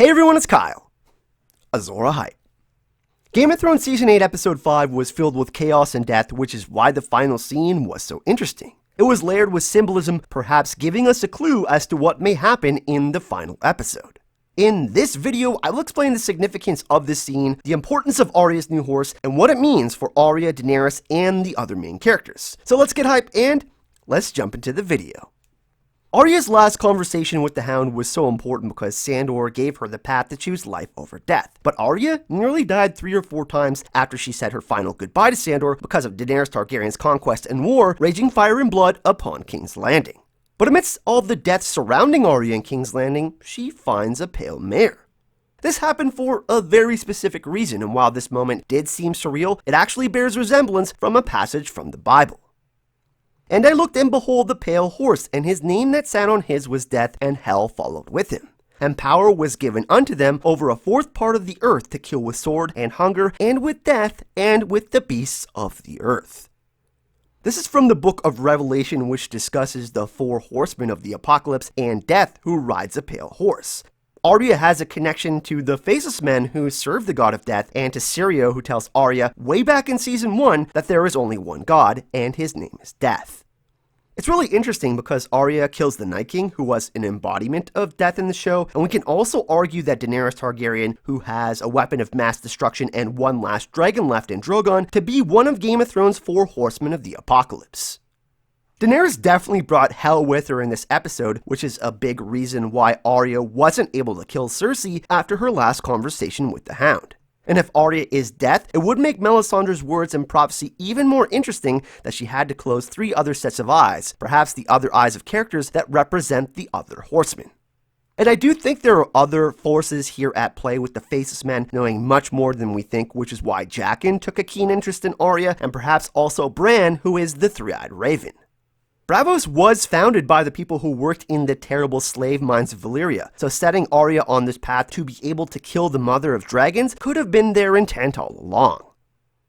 Hey everyone, it's Kyle. Azora Hype. Game of Thrones Season 8 Episode 5 was filled with chaos and death, which is why the final scene was so interesting. It was layered with symbolism, perhaps giving us a clue as to what may happen in the final episode. In this video, I will explain the significance of this scene, the importance of Arya's new horse, and what it means for Arya, Daenerys, and the other main characters. So let's get hyped and let's jump into the video. Arya's last conversation with the Hound was so important because Sandor gave her the path to choose life over death. But Arya nearly died 3 or 4 times after she said her final goodbye to Sandor because of Daenerys Targaryen's conquest and war raging fire and blood upon King's Landing. But amidst all the deaths surrounding Arya in King's Landing, she finds a Pale Mare. This happened for a very specific reason, and while this moment did seem surreal, it actually bears resemblance from a passage from the Bible. And I looked, and behold the pale horse, and his name that sat on his was Death, and hell followed with him. And power was given unto them over a fourth part of the earth to kill with sword and hunger, and with death, and with the beasts of the earth. This is from the book of Revelation, which discusses the 4 horsemen of the apocalypse and death who rides a pale horse. Arya has a connection to the faceless men who serve the god of death, and to Syrio, who tells Arya way back in season 1 that there is only one god, and his name is Death. It's really interesting because Arya kills the Night King, who was an embodiment of death in the show, and we can also argue that Daenerys Targaryen, who has a weapon of mass destruction and one last dragon left in Drogon, to be one of Game of Thrones' 4 horsemen of the apocalypse. Daenerys definitely brought hell with her in this episode, which is a big reason why Arya wasn't able to kill Cersei after her last conversation with the Hound. And if Arya is death, it would make Melisandre's words and prophecy even more interesting that she had to close 3 other sets of eyes, perhaps the other eyes of characters that represent the other horsemen. And I do think there are other forces here at play, with the faceless men knowing much more than we think, which is why Jaqen took a keen interest in Arya, and perhaps also Bran, who is the 3-eyed raven. Braavos was founded by the people who worked in the terrible slave mines of Valyria, so setting Arya on this path to be able to kill the mother of dragons could have been their intent all along.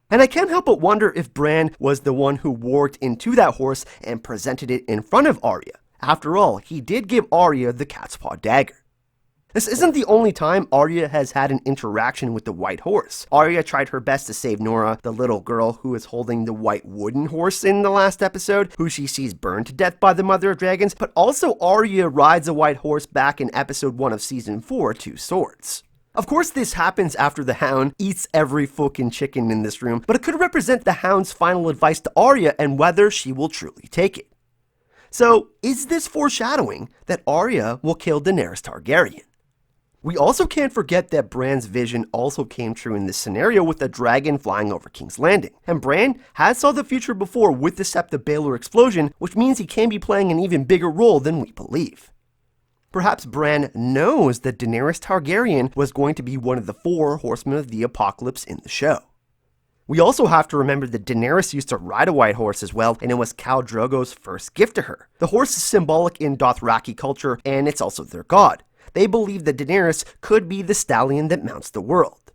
And I can't help but wonder if Bran was the one who walked into that horse and presented it in front of Arya. After all, he did give Arya the cat's paw dagger. This isn't the only time Arya has had an interaction with the white horse. Arya tried her best to save Nora, the little girl who is holding the white wooden horse in the last episode, who she sees burned to death by the Mother of Dragons, but also Arya rides a white horse back in episode 1 of season 4, 2 Swords. Of course, this happens after the Hound eats every fucking chicken in this room, but it could represent the Hound's final advice to Arya and whether she will truly take it. So, is this foreshadowing that Arya will kill Daenerys Targaryen? We also can't forget that Bran's vision also came true in this scenario with a dragon flying over King's Landing. And Bran has saw the future before with the Sept of Baelor explosion, which means he can be playing an even bigger role than we believe. Perhaps Bran knows that Daenerys Targaryen was going to be one of the 4 horsemen of the apocalypse in the show. We also have to remember that Daenerys used to ride a white horse as well, and it was Khal Drogo's first gift to her. The horse is symbolic in Dothraki culture, and it's also their god. They believe that Daenerys could be the stallion that mounts the world.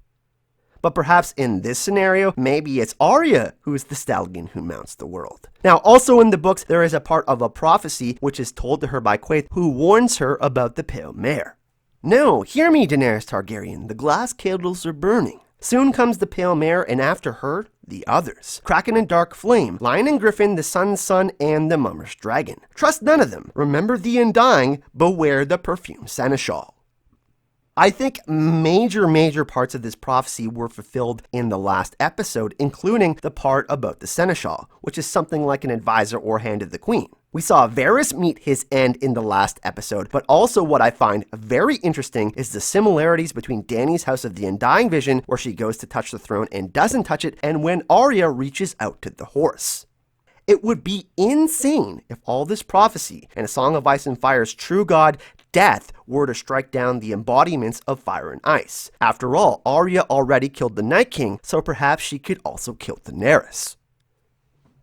But perhaps in this scenario, maybe it's Arya who is the stallion who mounts the world. Now, also in the books, there is a part of a prophecy which is told to her by Quaithe, who warns her about the Pale Mare. "No, hear me, Daenerys Targaryen, the glass candles are burning. Soon comes the Pale Mare, and after her, the others. Kraken and Dark Flame, Lion and Griffin, the Sun's Son, and the Mummer's Dragon. Trust none of them. Remember the Undying, beware the perfumed Seneschal." I think major parts of this prophecy were fulfilled in the last episode, including the part about the Seneschal, which is something like an advisor or hand of the Queen. We saw Varys meet his end in the last episode, but also what I find very interesting is the similarities between Dany's House of the Undying vision, where she goes to touch the throne and doesn't touch it, and when Arya reaches out to the horse. It would be insane if all this prophecy and A Song of Ice and Fire's true god, Death, were to strike down the embodiments of fire and ice. After all, Arya already killed the Night King, so perhaps she could also kill Daenerys.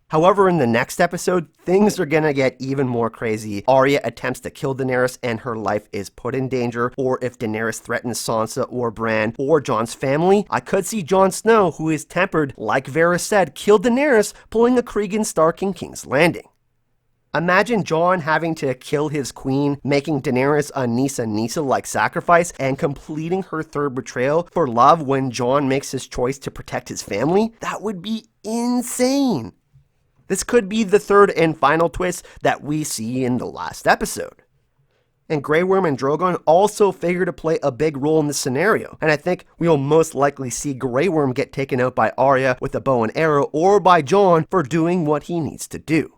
However, in the next episode, things are gonna get even more crazy. Arya attempts to kill Daenerys and her life is put in danger, or if Daenerys threatens Sansa or Bran or Jon's family, I could see Jon Snow, who is tempered, like Varys said, kill Daenerys, pulling a Cregan Stark in King's Landing. Imagine Jon having to kill his queen, making Daenerys a Nisa-Nisa-like sacrifice, and completing her third betrayal for love when Jon makes his choice to protect his family. That would be insane. This could be the third and final twist that we see in the last episode. And Grey Worm and Drogon also figure to play a big role in this scenario, and I think we will most likely see Grey Worm get taken out by Arya with a bow and arrow, or by Jon for doing what he needs to do.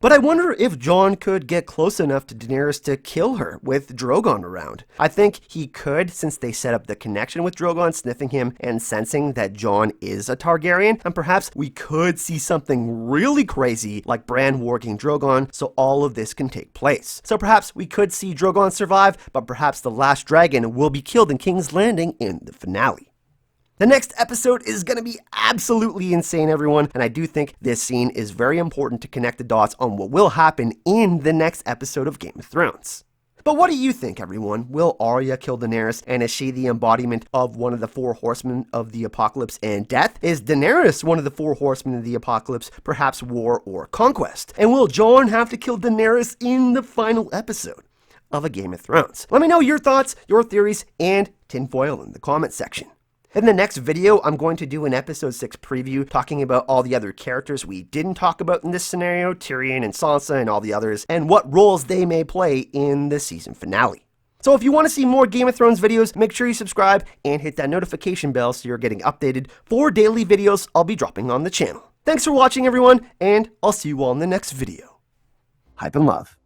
But I wonder if Jon could get close enough to Daenerys to kill her with Drogon around. I think he could, since they set up the connection with Drogon, sniffing him and sensing that Jon is a Targaryen, and perhaps we could see something really crazy like Bran warging Drogon, so all of this can take place. So perhaps we could see Drogon survive, but perhaps the last dragon will be killed in King's Landing in the finale. The next episode is going to be absolutely insane, everyone, and I do think this scene is very important to connect the dots on what will happen in the next episode of Game of Thrones. But what do you think, everyone? Will Arya kill Daenerys, and is she the embodiment of one of the four horsemen of the apocalypse and death? Is Daenerys one of the four horsemen of the apocalypse, perhaps war or conquest? And will Jon have to kill Daenerys in the final episode of A Game of Thrones? Let me know your thoughts, your theories, and tinfoil in the comment section. In the next video, I'm going to do an episode 6 preview talking about all the other characters we didn't talk about in this scenario, Tyrion and Sansa and all the others, and what roles they may play in the season finale. So if you want to see more Game of Thrones videos, make sure you subscribe and hit that notification bell so you're getting updated for daily videos I'll be dropping on the channel. Thanks for watching, everyone, and I'll see you all in the next video. Hype and love.